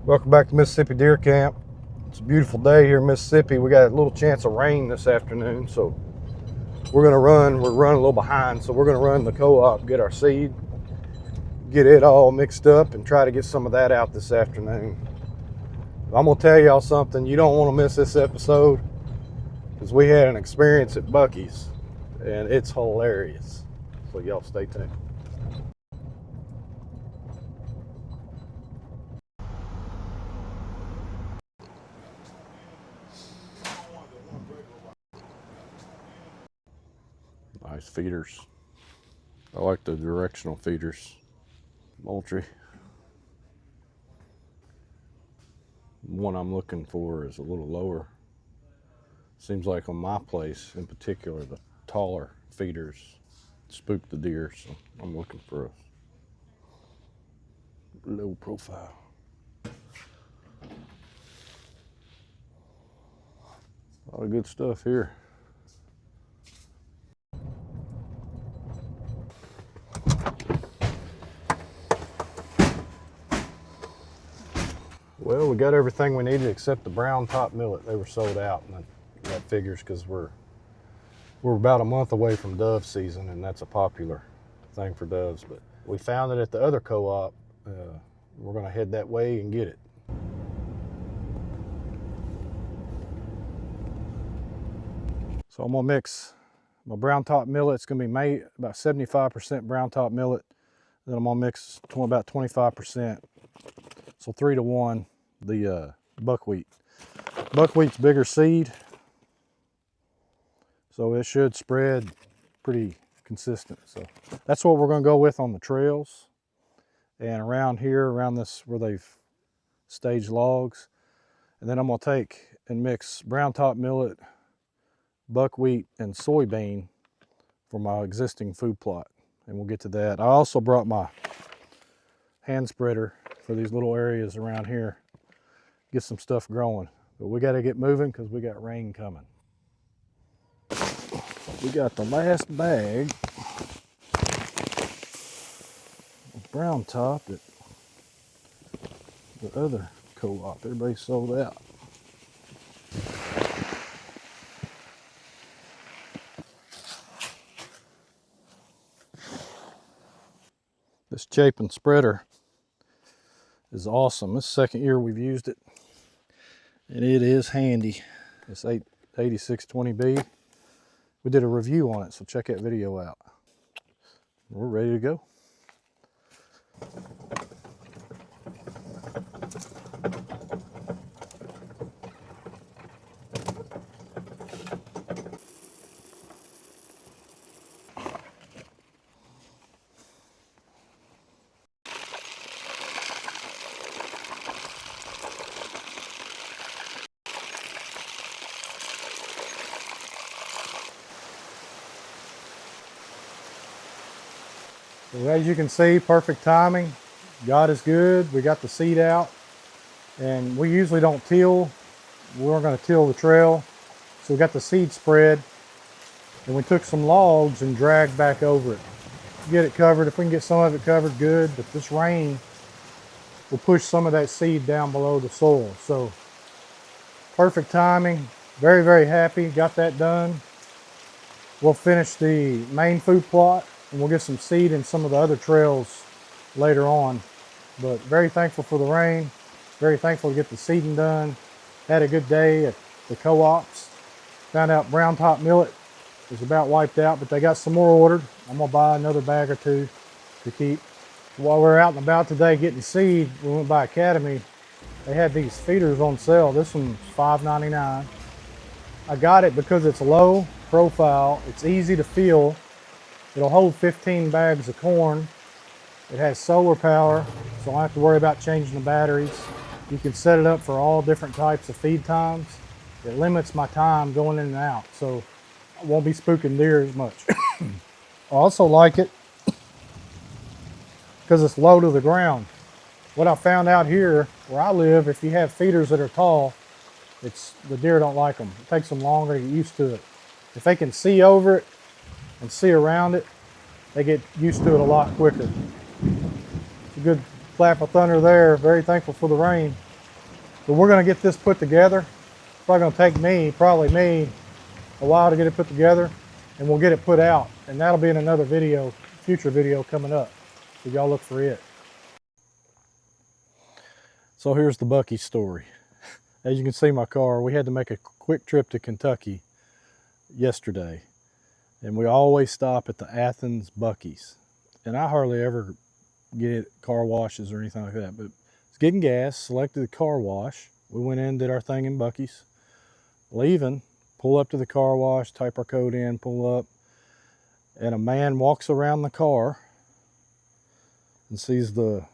Welcome back to Mississippi Deer Camp. It's a beautiful day here in Mississippi. We got a little chance of rain this afternoon, so we're running a little behind, so we're gonna run the co-op, get our seed, get it all mixed up, and try to get some of that out this afternoon. I'm gonna tell y'all something, you don't want to miss this episode, because we had an experience at Buc-ee's, and it's hilarious. So y'all stay tuned. Nice feeders. I like the directional feeders. Moultrie. The one I'm looking for is a little lower. Seems like on my place in particular, the taller feeders spook the deer, so I'm looking for a low profile. A lot of good stuff here. Well, we got everything we needed except the brown top millet. They were sold out, and that figures because we're about a month away from dove season, and that's a popular thing for doves. But we found it at the other co-op. We're going to head that way and get it. So I'm going to mix my brown top millet. It's going to be made about 75% brown top millet. Then I'm going to mix about 25%. So 3 to 1, the buckwheat. Buckwheat's bigger seed, so it should spread pretty consistent. So that's what we're going to go with on the trails. And around here, around this where they've staged logs. And then I'm going to take and mix brown top millet, buckwheat, and soybean for my existing food plot. And we'll get to that. I also brought my hand spreader for these little areas around here, get some stuff growing. But we got to get moving because we got rain coming. We got the last bag of brown top at the other co-op. Everybody sold out. This Chapin Spreader is awesome. This is the second year we've used it, and it is handy. It's 8620B. We did a review on it, so check that video out. We're ready to go. So as you can see, perfect timing. God is good. We got the seed out, and we usually don't till. We're going to till the trail. So we got the seed spread, and we took some logs and dragged back over it. Get it covered. If we can get some of it covered, good. But this rain will push some of that seed down below the soil. So perfect timing. Very, very happy. Got that done. We'll finish the main food plot, and we'll get some seed in some of the other trails later on. But very thankful for the rain. Very thankful to get the seeding done. Had a good day at the co-ops. Found out brown top millet is about wiped out, but they got some more ordered. I'm gonna buy another bag or two to keep. While we're out and about today getting seed, we went by Academy. They had these feeders on sale. This one's $5.99. I got it because it's low profile. It's easy to fill. It'll hold 15 bags of corn. It has solar power, so I don't have to worry about changing the batteries. You can set it up for all different types of feed times. It limits my time going in and out, so I won't be spooking deer as much. I also like it because it's low to the ground. What I found out here where I live, if you have feeders that are tall, the deer don't like them. It takes them longer to get used to it. If they can see over it and see around it, they get used to it a lot quicker. It's a good clap of thunder there. Very thankful for the rain. But we're going to get this put together. It's probably going to take me a while to get it put together, and we'll get it put out. And that'll be in another video, future video coming up. So y'all look for it. So here's the Buc-ee story. As you can see my car, we had to make a quick trip to Kentucky yesterday. And we always stop at the Athens Buc-ee's. And I hardly ever get car washes or anything like that, but it's getting gas, selected the car wash. We went in, did our thing in Buc-ee's. Leaving, pull up to the car wash, type our code in, pull up, and a man walks around the car and sees the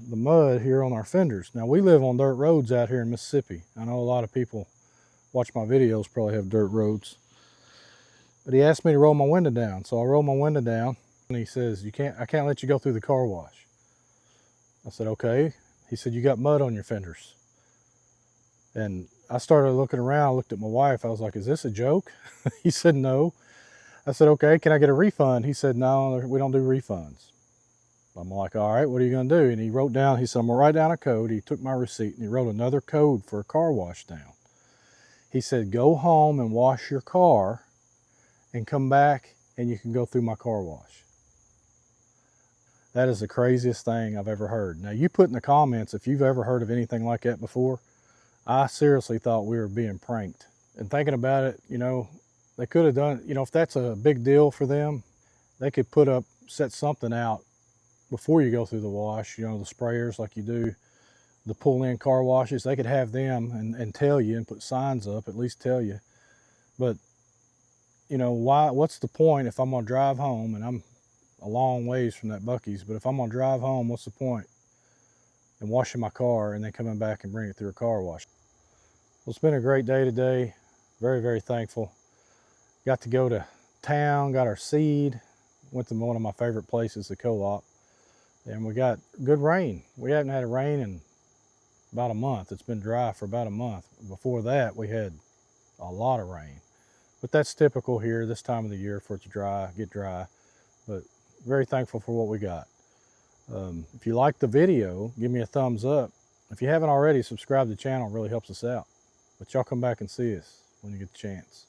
mud here on our fenders. Now we live on dirt roads out here in Mississippi. I know a lot of people watch my videos probably have dirt roads. But he asked me to roll my window down. So I roll my window down and he says, I can't let you go through the car wash. I said, okay. He said, you got mud on your fenders. And I started looking around, I looked at my wife. I was like, is this a joke? He said, no. I said, okay, can I get a refund? He said, no, we don't do refunds. I'm like, all right, what are you gonna do? And he wrote down, he said, I'm gonna write down a code. He took my receipt and he wrote another code for a car wash down. He said, go home and wash your car and come back and you can go through my car wash. That is the craziest thing I've ever heard. Now you put in the comments if you've ever heard of anything like that before. I seriously thought we were being pranked. And thinking about it, you know, they could have done, you know, if that's a big deal for them, they could set something out before you go through the wash, you know, the sprayers like you do, the pull-in car washes, they could have them and tell you and put signs up, at least tell you. But, you know, what's the point if I'm gonna drive home, and I'm a long ways from that Buc-ee's, but if I'm gonna drive home, what's the point in washing my car and then coming back and bring it through a car wash? Well, it's been a great day today. Very, very thankful. Got to go to town, got our seed, went to one of my favorite places, the co-op, and we got good rain. We haven't had a rain in about a month. It's been dry for about a month. Before that, we had a lot of rain. But that's typical here this time of the year for it to get dry. But very thankful for what we got. If you like the video, give me a thumbs up. If you haven't already, subscribe to the channel. It really helps us out. But y'all come back and see us when you get the chance.